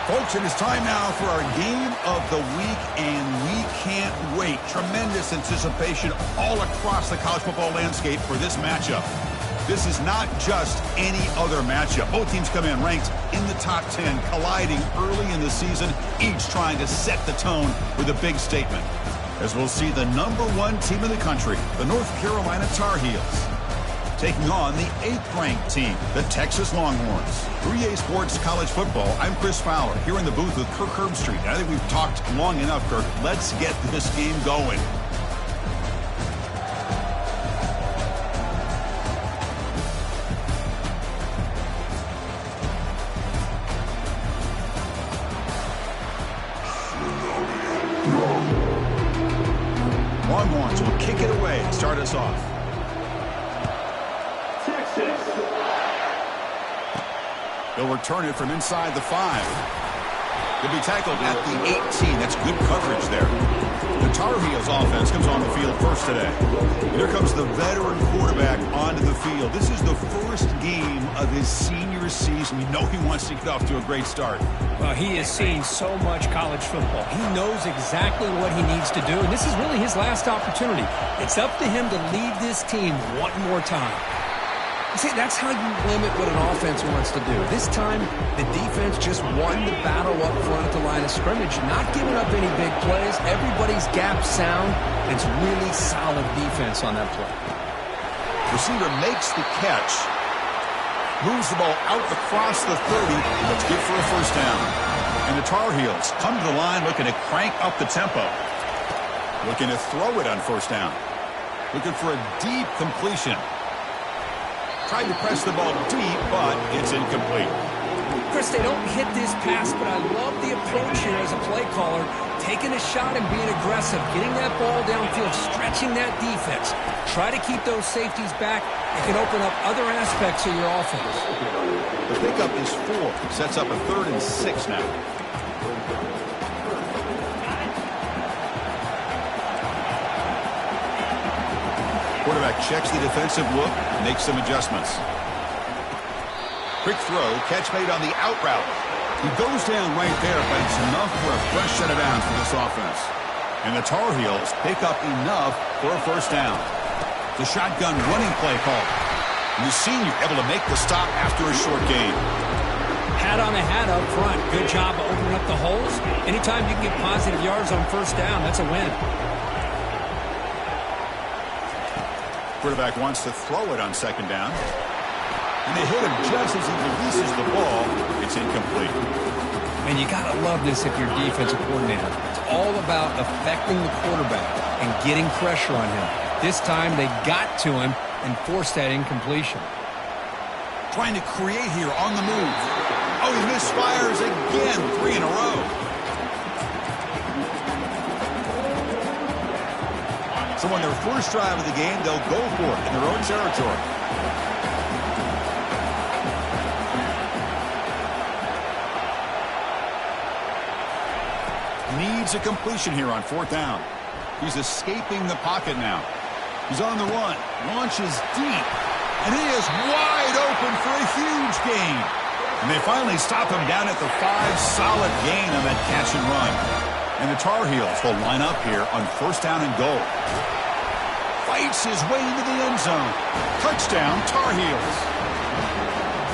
Folks, it is time now for our game of the week, and we can't wait. Tremendous anticipation all across the college football landscape for this matchup. This is not just any other matchup. Both teams come in ranked in the top 10, colliding early in the season, each trying to set the tone with a big statement. As we'll see the #1 team in the country, the North Carolina Tar Heels, taking on the 8th-ranked team, the Texas Longhorns. 3A Sports College Football, I'm Chris Fowler, here in the booth with Kirk Herbstreit. I think we've talked long enough, Kirk. Let's get this game going. Longhorns will kick it away and start us off. They'll return it from inside the 5. They'll be tackled at the 18. That's good coverage there. The Tar Heels offense comes on the field first today. And here comes the veteran quarterback onto the field. This is the first game of his senior season. You know he wants to get off to a great start. Well, he has seen so much college football. He knows exactly what he needs to do, and this is really his last opportunity. It's up to him to lead this team one more time. See, that's how you limit what an offense wants to do. This time, the defense just won the battle up front at the line of scrimmage, not giving up any big plays. Everybody's gap sound. It's really solid defense on that play. Receiver makes the catch. Moves the ball out across the 30. That's good for a first down. And the Tar Heels come to the line looking to crank up the tempo. Looking to throw it on first down. Looking for a deep completion. Tried to press the ball deep, but it's incomplete. Chris, they don't hit this pass, but I love the approach here as a play caller. Taking a shot and being aggressive, getting that ball downfield, stretching that defense. Try to keep those safeties back. It can open up other aspects of your offense. The pickup is 4. Sets up a 3rd and 6 now. Quarterback checks the defensive look, makes some adjustments. Quick throw, catch made on the out route. He goes down right there, but it's enough for a fresh set of downs for this offense. And the Tar Heels pick up enough for a first down. The shotgun running play call. And the senior able to make the stop after a short gain. Hat on a hat up front. Good job of opening up the holes. Anytime you can get positive yards on first down, that's a win. Quarterback wants to throw it on second down. And they hit him just as he releases the ball. It's incomplete. And you got to love this if you're defensive coordinator. It's all about affecting the quarterback and getting pressure on him. This time they got to him and forced that incompletion. Trying to create here on the move. Oh, he misfires again. 3 in a row. So on their first drive of the game, they'll go for it in their own territory. Needs a completion here on 4th down. He's escaping the pocket now. He's on the run. Launches deep. And he is wide open for a huge gain. And they finally stop him down at the 5. Solid gain on that catch and run. And the Tar Heels will line up here on 1st down and goal. Fights his way into the end zone. Touchdown, Tar Heels.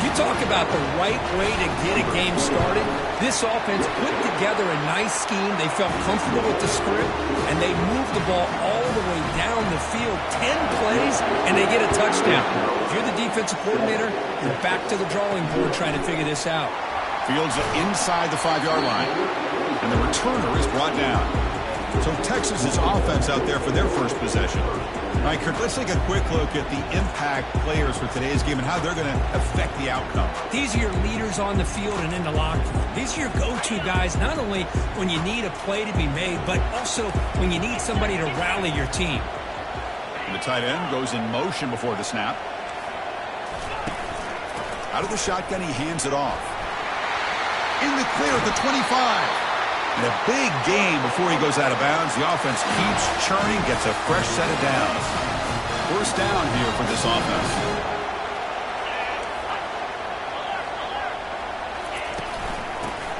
You talk about the right way to get a game started. This offense put together a nice scheme. They felt comfortable with the script, and they moved the ball all the way down the field. 10 plays, and they get a touchdown. If you're the defensive coordinator, you're back to the drawing board trying to figure this out. Fields inside the 5-yard line, and the returner is brought down. So Texas's offense out there for their first possession. All right, Kirk, let's take a quick look at the impact players for today's game and how they're going to affect the outcome. These are your leaders on the field and in the locker room. These are your go-to guys, not only when you need a play to be made, but also when you need somebody to rally your team. And the tight end goes in motion before the snap. Out of the shotgun, he hands it off. In the clear at the 25. And a big gain before he goes out of bounds. The offense keeps churning, gets a fresh set of downs. First down here for this offense.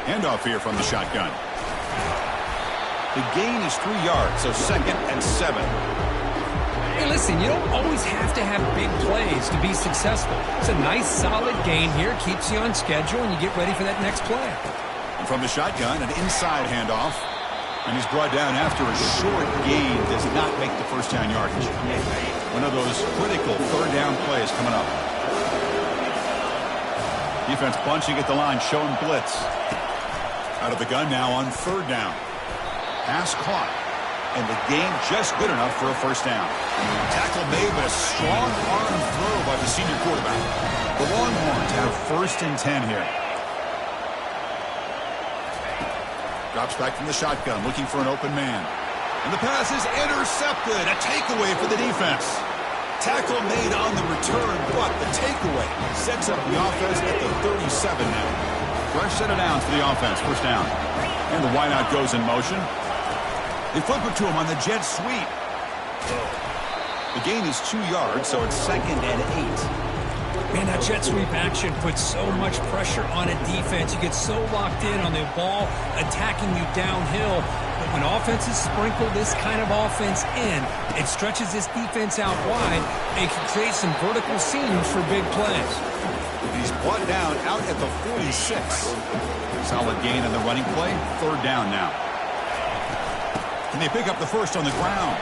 Handoff here from the shotgun. The gain is 3 yards, so 2nd and 7. Hey, listen, you don't always have to have big plays to be successful. It's a nice, solid gain here. Keeps you on schedule, and you get ready for that next play. And from the shotgun, an inside handoff. And he's brought down after a short gain. Does not make the first down yardage. One of those critical third down plays coming up. Defense bunching at the line, showing blitz. Out of the gun now on 3rd down. Pass caught. And the gain just good enough for a first down. Tackle made, but a strong arm throw by the senior quarterback. The Longhorns have 1st and 10 here. Drops back from the shotgun, looking for an open man. And the pass is intercepted. A takeaway for the defense. Tackle made on the return, but the takeaway sets up the offense at the 37 now. Fresh set of downs for the offense. First down. And the wideout goes in motion. They flip it to him on the jet sweep. The gain is 2 yards, so it's 2nd and 8. Man, that jet sweep action puts so much pressure on a defense. You get so locked in on the ball attacking you downhill. But when offenses sprinkle this kind of offense in, it stretches this defense out wide and can create some vertical seams for big plays. He's brought down out at the 46. Solid gain on the running play. 3rd down now. And they pick up the first on the ground.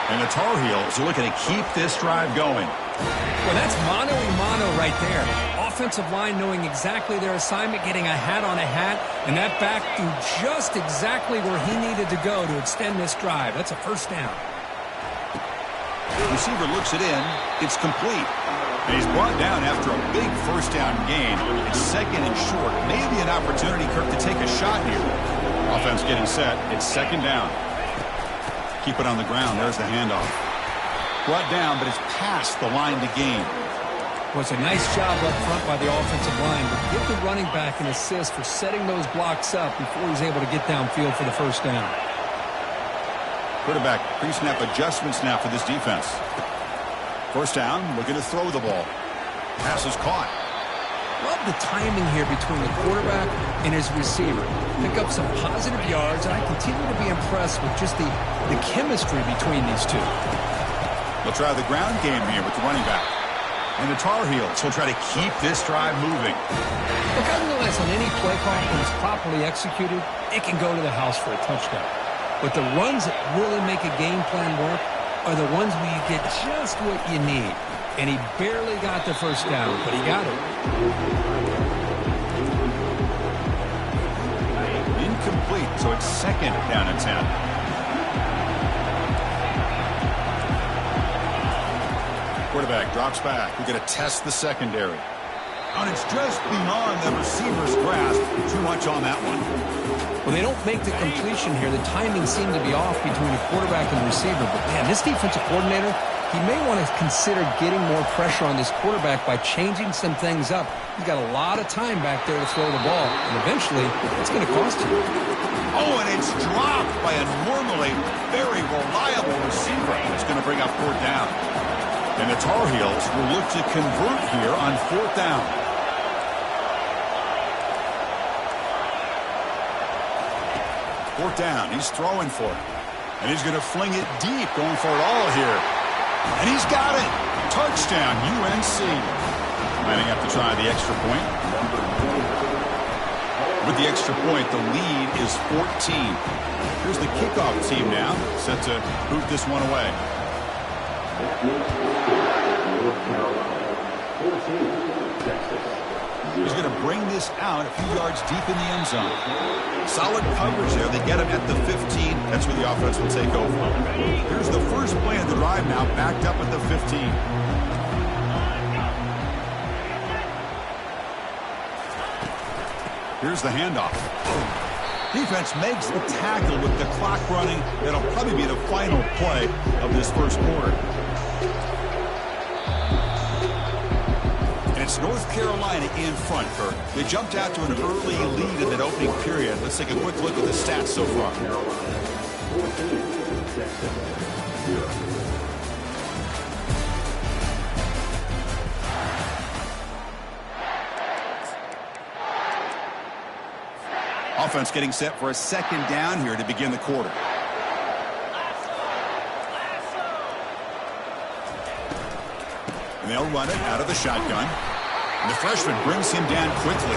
And the Tar Heels are looking to keep this drive going. Well, that's mano-a-mano right there. Offensive line knowing exactly their assignment, getting a hat on a hat, and that back threw just exactly where he needed to go to extend this drive. That's a first down. The receiver looks it in. It's complete. And he's brought down after a big first down gain. It's 2nd and short. Maybe an opportunity, Kirk, to take a shot here. Offense getting set. It's 2nd down. Keep it on the ground. There's the handoff. Brought down, but it's past the line to gain. Well, it's a nice job up front by the offensive line, but give the running back an assist for setting those blocks up before he's able to get downfield for the first down. Quarterback pre-snap adjustment snap for this defense. First down, looking to throw the ball. Pass is caught. Love the timing here between the quarterback and his receiver. Pick up some positive yards, and I continue to be impressed with just the chemistry between these two. They'll try the ground game here with the running back. And the Tar Heels will try to keep this drive moving. Look, I realize on any play call, when it's properly executed, it can go to the house for a touchdown. But the runs that really make a game plan work are the ones where you get just what you need. And he barely got the first down, but he got it. Incomplete, so it's 2nd down and 10. Quarterback drops back. We're going to test the secondary. And it's just beyond the receiver's grasp. Too much on that one. Well, they don't make the completion here. The timing seemed to be off between the quarterback and the receiver. But, man, this defensive coordinator, he may want to consider getting more pressure on this quarterback by changing some things up. He's got a lot of time back there to throw the ball, and eventually it's going to cost you. Oh, and it's dropped by a normally very reliable receiver. It's going to bring up 4th down. And the Tar Heels will look to convert here on 4th down. Fourth down. He's throwing for it. And he's going to fling it deep, going for it all here. And he's got it. Touchdown, UNC. Lining up to try the extra point. With the extra point, the lead is 14. Here's the kickoff team now, set to boot this one away. He's going to bring this out a few yards deep in the end zone. Solid coverage there. They get him at the 15. That's where the offense will take over. Here's the first play of the drive now, backed up at the 15. Here's the handoff. Defense makes the tackle with the clock running. That'll probably be the final play of this first quarter. It's North Carolina in front, Kirk. They jumped out to an early lead in that opening period. Let's take a quick look at the stats so far. Offense getting set for a second down here to begin the quarter. And they'll run it out of the shotgun. And the freshman brings him down quickly.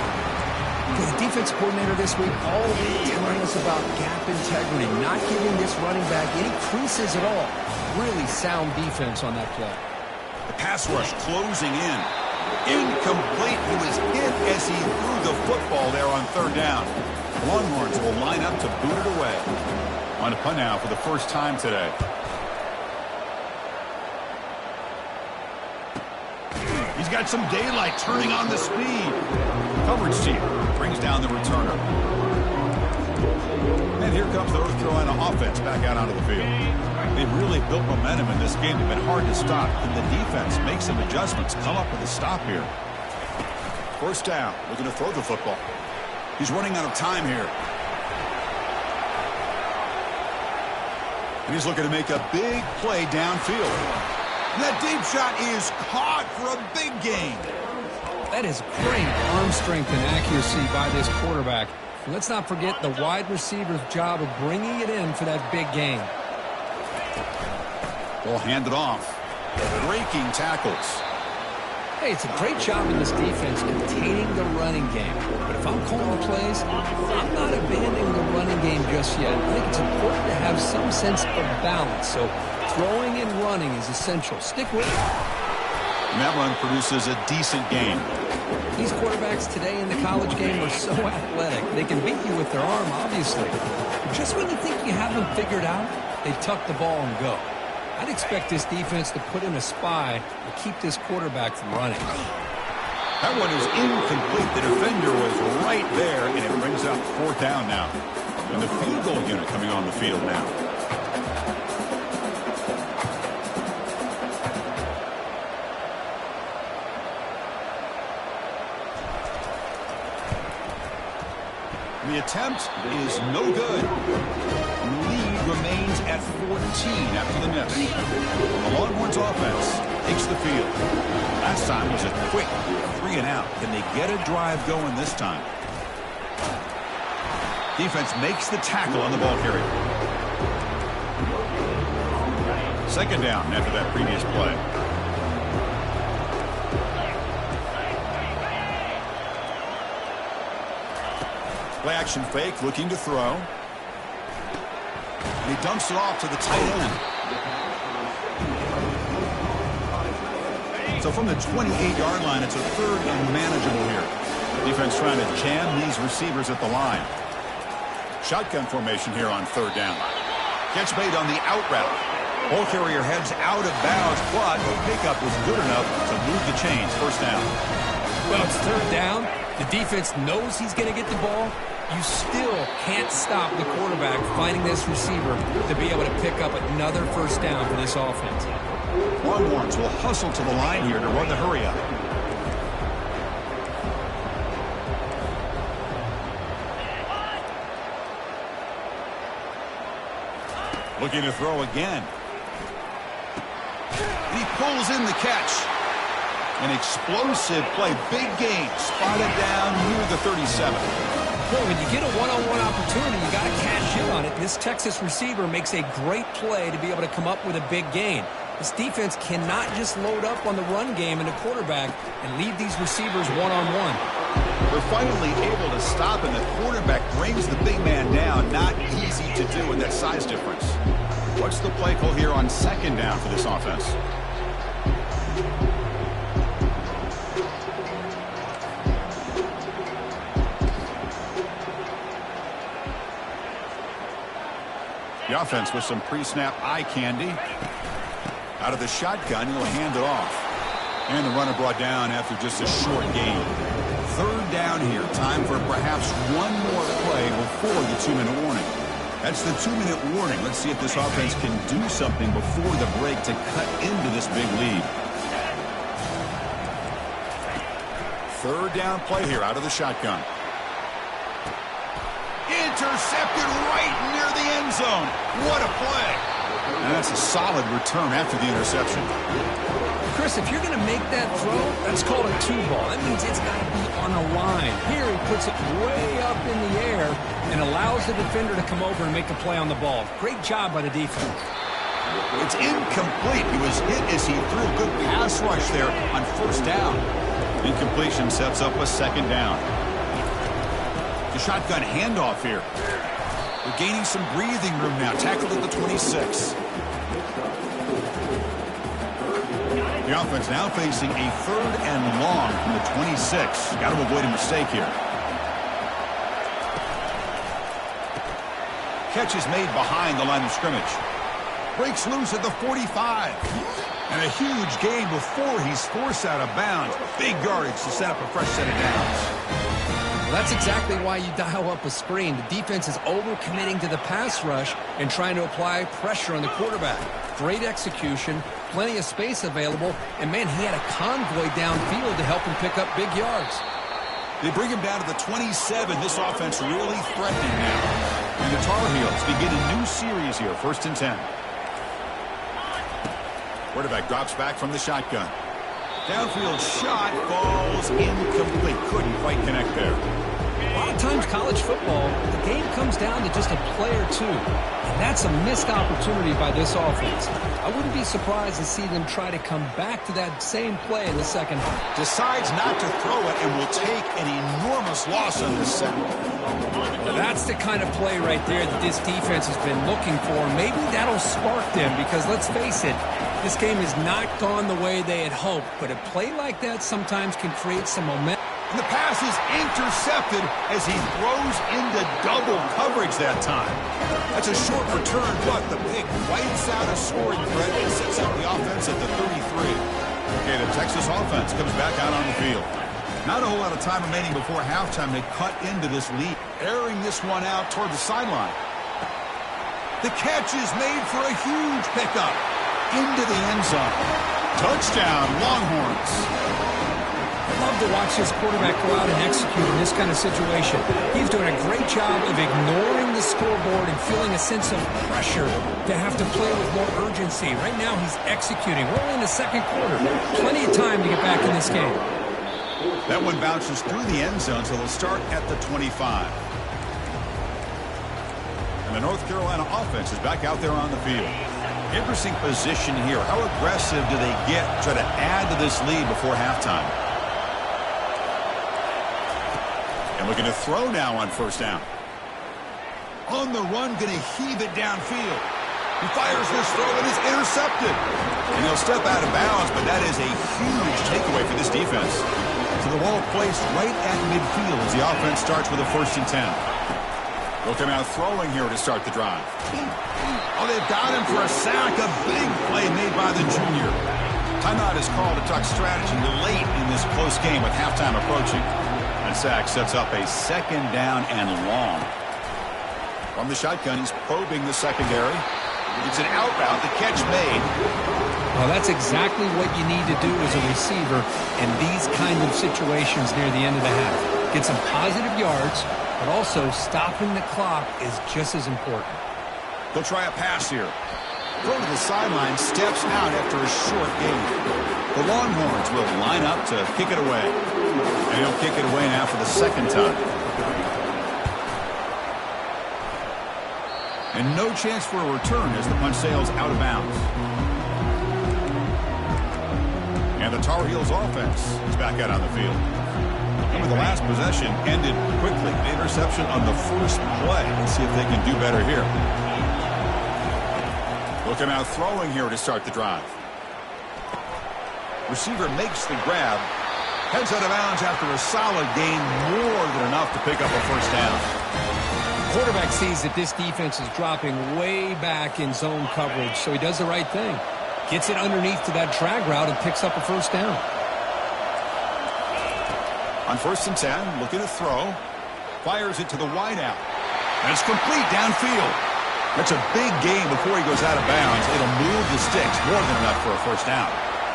The defensive coordinator this week already telling us about gap integrity, not giving this running back any creases at all. Really sound defense on that play. The pass rush closing in. Incomplete. He was hit as he threw the football there on third down. The Longhorns will line up to boot it away. On a punt now for the first time today. He's got some daylight turning on the speed. Coverage team brings down the returner. And here comes the North Carolina offense back out onto the field. They've really built momentum in this game. They've been hard to stop. Can the defense make some adjustments, come up with a stop here? First down, looking to throw the football. He's running out of time here. And he's looking to make a big play downfield. And that deep shot is caught for a big gain. That is great arm strength and accuracy by this quarterback. And let's not forget the wide receiver's job of bringing it in for that big gain. We'll hand it off. Breaking tackles. Hey, it's a great job in this defense containing the running game. But if I'm calling plays, I'm not abandoning the running game just yet. I think it's important to have some sense of balance. So throwing and running is essential. Stick with it. And that run produces a decent gain. These quarterbacks today in the college game are so athletic. They can beat you with their arm, obviously. But just when you think you have them figured out, they tuck the ball and go. I'd expect this defense to put in a spy and keep this quarterback from running. That one is incomplete. The defender was right there, and it brings up fourth down now. And the field goal unit coming on the field now. The attempt is no good. The lead remains at 14 after the miss. The Longhorns offense takes the field. Last time was a quick 3-and-out. Can they get a drive going this time? Defense makes the tackle on the ball carrier. Second down after that previous play. Play action fake, looking to throw. And he dumps it off to the tight end. So from the 28-yard line, it's a third and manageable here. Defense trying to jam these receivers at the line. Shotgun formation here on third down. Catch made on the out route. Ball carrier heads out of bounds, but the pickup was good enough to move the chains. First down. Well, it's third down. The defense knows he's going to get the ball. You still can't stop the quarterback finding this receiver to be able to pick up another first down for this offense. Longhorns will hustle to the line here to run the hurry up. Looking to throw again. And he pulls in the catch. An explosive play. Big gain. Spotted down near the 37. Well, when you get a one-on-one opportunity, you got to cash in on it. This Texas receiver makes a great play to be able to come up with a big gain. This defense cannot just load up on the run game and the quarterback and leave these receivers one-on-one. They're finally able to stop, and the quarterback brings the big man down. Not easy to do with that size difference. What's the play call here on second down for this offense? The offense with some pre-snap eye candy. Out of the shotgun, he'll hand it off. And the runner brought down after just a short gain. Third down here. Time for perhaps one more play before the 2-minute warning. That's the 2-minute warning. Let's see if this offense can do something before the break to cut into this big lead. Third down play here out of the shotgun. Intercepted right near the end zone. What a play. And that's a solid return after the interception. Chris, if you're going to make that throw, that's called a two ball. That means it's got to be on a line. Here he puts it way up in the air and allows the defender to come over and make a play on the ball. Great job by the defense. It's incomplete. He was hit as he threw a good pass rush there on first down. Incompletion sets up a second down. The shotgun handoff here. They're gaining some breathing room now. Tackled at the 26. The offense now facing a third and long from the 26. Got to avoid a mistake here. Catch is made behind the line of scrimmage. Breaks loose at the 45. And a huge gain before he's forced out of bounds. Big yardage to set up a fresh set of downs. Well, that's exactly why you dial up a screen. The defense is overcommitting to the pass rush and trying to apply pressure on the quarterback. Great execution, plenty of space available, and, man, he had a convoy downfield to help him pick up big yards. They bring him down to the 27. This offense really threatening now. And the Tar Heels begin a new series here, 1st and 10. Quarterback drops back from the shotgun. Downfield shot falls incomplete. Couldn't quite connect there. A lot of times college football, the game comes down to just a play or two. And that's a missed opportunity by this offense. I wouldn't be surprised to see them try to come back to that same play in the second half. Decides not to throw it and will take an enormous loss on this set. Now that's the kind of play right there that this defense has been looking for. Maybe that'll spark them because, let's face it, this game has not gone the way they had hoped. But a play like that sometimes can create some momentum. And the pass is intercepted as he throws into double coverage that time. That's a short return, but the big wipes out a scoring threat and sets up the offense at the 33. Okay, the Texas offense comes back out on the field. Not a whole lot of time remaining before halftime. They cut into this lead, airing this one out toward the sideline. The catch is made for a huge pickup into the end zone. Touchdown, Longhorns. I love to watch this quarterback go out and execute in this kind of situation. He's doing a great job of ignoring the scoreboard and feeling a sense of pressure to have to play with more urgency. Right now he's executing. We're only in the second quarter. Plenty of time to get back in this game. That one bounces through the end zone, so they'll start at the 25. And the North Carolina offense is back out there on the field. Interesting position here. How aggressive do they get to try to add to this lead before halftime? And looking to throw now on first down. On the run, going to heave it downfield. He fires this throw and it's intercepted. And he'll step out of bounds, but that is a huge takeaway for this defense. So the ball placed right at midfield as the offense starts with a 1st and 10. They'll come out throwing here to start the drive. Oh, they've got him for a sack. A big play made by the junior. Timeout is called to talk strategy late in this close game with halftime approaching. And sack sets up a 2nd down and long. From the shotgun, he's probing the secondary. It's an out route. The catch made. Well, that's exactly what you need to do as a receiver in these kind of situations near the end of the half. Get some positive yards, but also stopping the clock is just as important. They'll try a pass here. Throw to the sideline, steps out after a short gain. The Longhorns will line up to kick it away. And he'll kick it away now for the 2nd time. And no chance for a return as the punt sails out of bounds. And the Tar Heels offense is back out on the field. Remember, the last possession ended quickly. The interception on the first play. Let's see if they can do better here. Looking out throwing here to start the drive. Receiver makes the grab. Heads out of bounds after a solid gain, more than enough to pick up a 1st down. The quarterback sees that this defense is dropping way back in zone coverage, so he does the right thing. Gets it underneath to that drag route and picks up a 1st down. On 1st and 10, looking to throw. Fires it to the wideout. And it's complete downfield. That's a big gain before he goes out of bounds. It'll move the sticks, more than enough for a 1st down.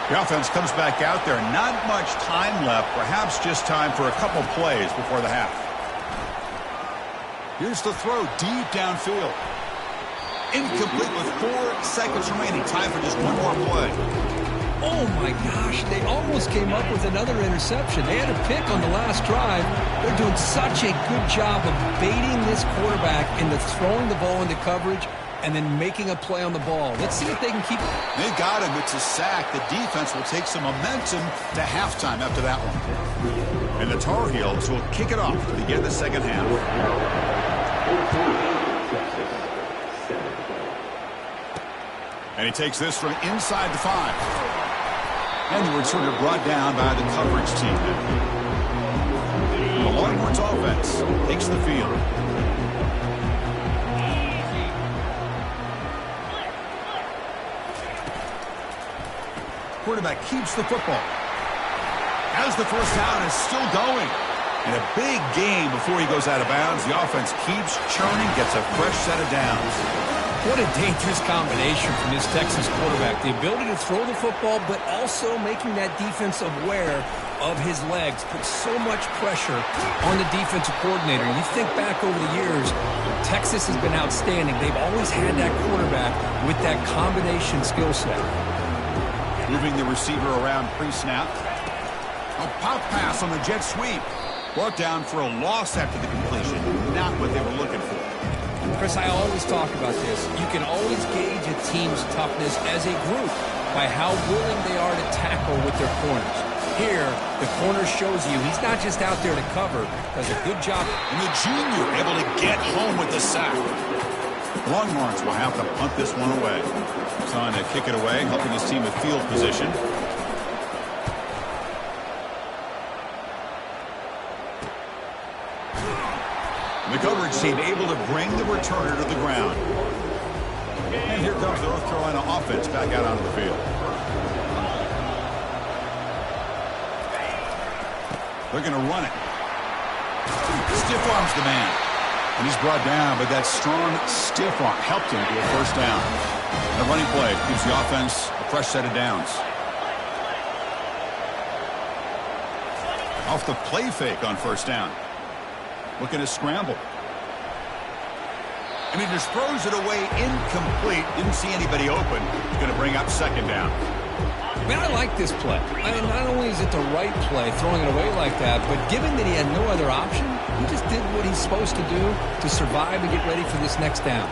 The offense comes back out there. Not much time left. Perhaps just time for a couple plays before the half. Here's the throw deep downfield. Incomplete with 4 seconds remaining. Time for just one more play. Oh, my gosh. They almost came up with another interception. They had a pick on the last drive. They're doing such a good job of baiting this quarterback into throwing the ball into coverage and then making a play on the ball. Let's see if they can keep it. They got him. It's a sack. The defense will take some momentum to halftime after that one. And the Tar Heels will kick it off to begin the second half. And he takes this from inside the 5. And we're sort of brought down by the coverage team. The Longhorns offense takes the field. Quarterback keeps the football. As the first down is still going. And a big game before he goes out of bounds. The offense keeps churning, gets a fresh set of downs. What a dangerous combination from this Texas quarterback. The ability to throw the football, but also making that defense aware of his legs. Puts so much pressure on the defensive coordinator. You think back over the years, Texas has been outstanding. They've always had that quarterback with that combination skill set. Moving the receiver around pre-snap. A pop pass on the jet sweep. Brought down for a loss after the completion. Not what they were looking for. Chris, I always talk about this. You can always gauge a team's toughness as a group by how willing they are to tackle with their corners. Here, the corner shows you he's not just out there to cover. Does a good job. And the junior able to get home with the sack. The Longhorns will have to punt this one away. Trying to kick it away, helping his team with field position. The coverage team able to bring the returner to the ground. And here comes the North Carolina offense back out onto the field. They're going to run it. Stiff arms the man. And he's brought down, but that strong stiff arm helped him to a first down. The running play gives the offense a fresh set of downs. Off the play fake on first down. Looking to scramble. And he just throws it away incomplete. Didn't see anybody open. He's going to bring up second down. Man, I like this play. I mean, not only is it the right play, throwing it away like that, but given that he had no other option, he just did what he's supposed to do to survive and get ready for this next down.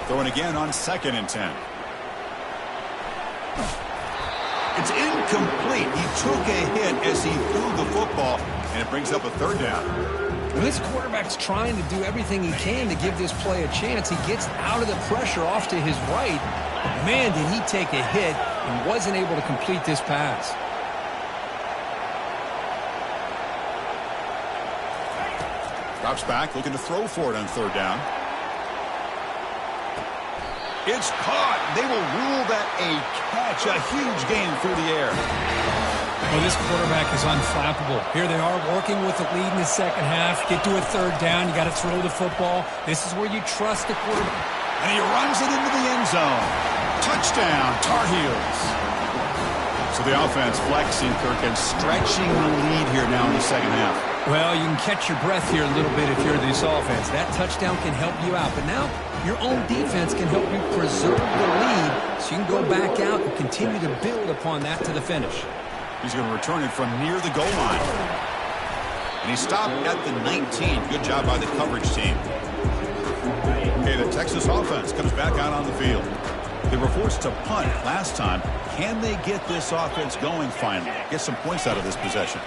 Throwing again on 2nd and 10. It's incomplete. He took a hit as he threw the football, and it brings up a third down. When this quarterback's trying to do everything he can to give this play a chance, he gets out of the pressure off to his right. But man, did he take a hit and wasn't able to complete this pass. Drops back, looking to throw for it on third down. It's caught. They will rule that a catch. A huge gain through the air. Well, this quarterback is unflappable. Here they are working with the lead in the second half. Get to a third down. You got to throw the football. This is where you trust the quarterback. And he runs it into the end zone. Touchdown, Tar Heels. So the offense flexing, Kirk, and stretching the lead here now in the second half. Well, you can catch your breath here a little bit if you're this offense. That touchdown can help you out. But now your own defense can help you preserve the lead so you can go back out and continue to build upon that to the finish. He's going to return it from near the goal line. And he stopped at the 19. Good job by the coverage team. Okay, the Texas offense comes back out on the field. They were forced to punt last time. Can they get this offense going finally? Get some points out of this possession.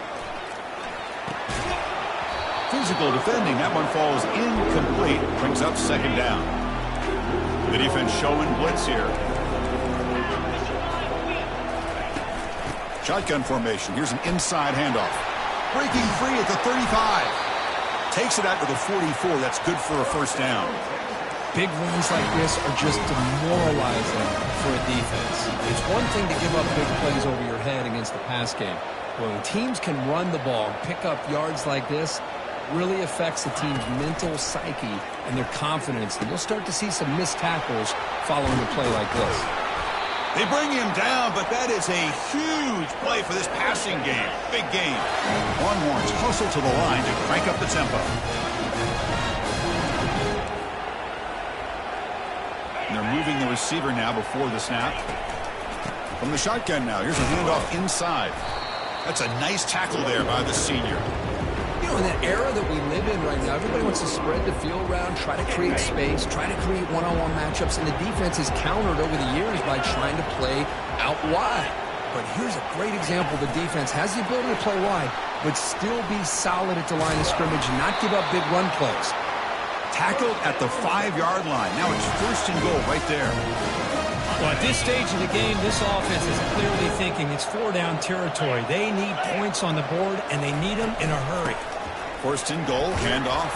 Physical defending. That one falls incomplete. Brings up second down. The defense showing blitz here. Shotgun formation. Here's an inside handoff. Breaking free at the 35. Takes it out to the 44. That's good for a first down. Big runs like this are just demoralizing for a defense. It's one thing to give up big plays over your head against the pass game. When teams can run the ball and pick up yards like this, really affects the team's mental psyche and their confidence. And you'll start to see some missed tackles following a play like this. They bring him down, but that is a huge play for this passing game. Big game. Longhorns hustle to the line to crank up the tempo. And they're moving the receiver now before the snap. From the shotgun now, here's a handoff inside. That's a nice tackle there by the senior. You know, in that era that we live in right now, everybody wants to spread the field around, try to create space, try to create one-on-one matchups, and the defense has countered over the years by trying to play out wide. But here's a great example. The defense has the ability to play wide, but still be solid at the line of scrimmage and not give up big run plays. Tackled at the 5-yard line. Now it's 1st and goal right there. Well, at this stage of the game, this offense is clearly thinking it's 4-down territory. They need points on the board, and they need them in a hurry. 1st and goal, handoff.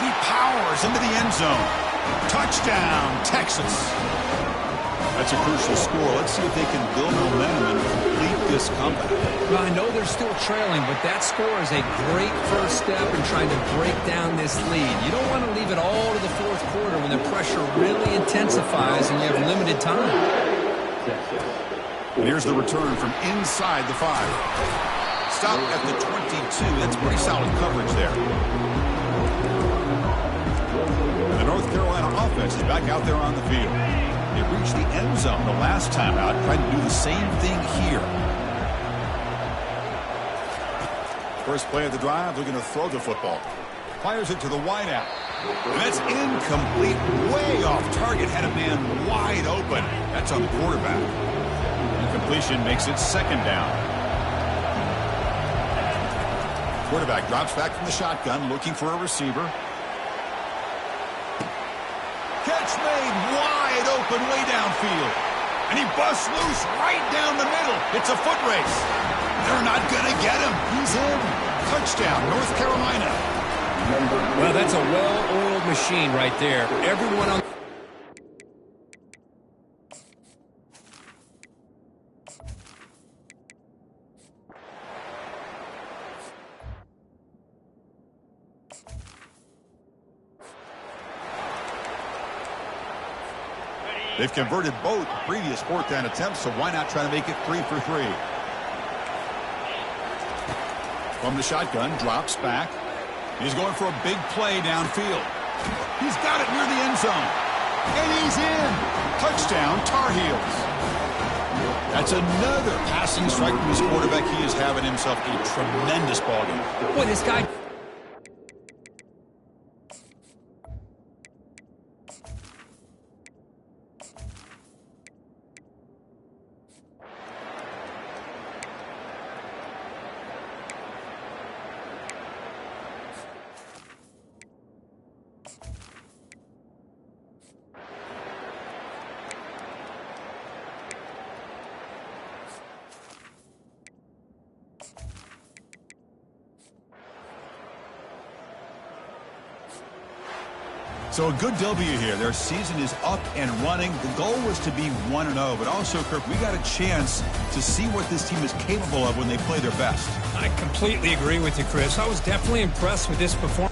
He powers into the end zone. Touchdown, Texas. That's a crucial score. Let's see if they can build momentum and complete this comeback. Well, I know they're still trailing, but that score is a great first step in trying to break down this lead. You don't want to leave it all to the 4th quarter when the pressure really intensifies and you have limited time. And here's the return from inside the 5. Stop at the 22. That's pretty solid coverage there. And the North Carolina offense is back out there on the field. They reached the end zone the last time out, trying to do the same thing here. First play of the drive, they're going to throw the football. Fires it to the wideout. And that's incomplete, way off target. Had a man wide open. That's on the quarterback. Incompletion makes it 2nd down. Quarterback drops back from the shotgun, looking for a receiver. Catch made wide open way downfield. And he busts loose right down the middle. It's a foot race. They're not going to get him. He's in. Touchdown, North Carolina. Well, that's a well-oiled machine right there. Everyone on... They've converted both previous 4th down attempts, so why not try to make it 3 for 3? From the shotgun, drops back. He's going for a big play downfield. He's got it near the end zone. And he's in. Touchdown, Tar Heels. That's another passing strike from his quarterback. He is having himself a tremendous ballgame. Boy, this guy... So a good W here. Their season is up and running. The goal was to be 1-0, but also, Kirk, we got a chance to see what this team is capable of when they play their best. I completely agree with you, Chris. I was definitely impressed with this performance.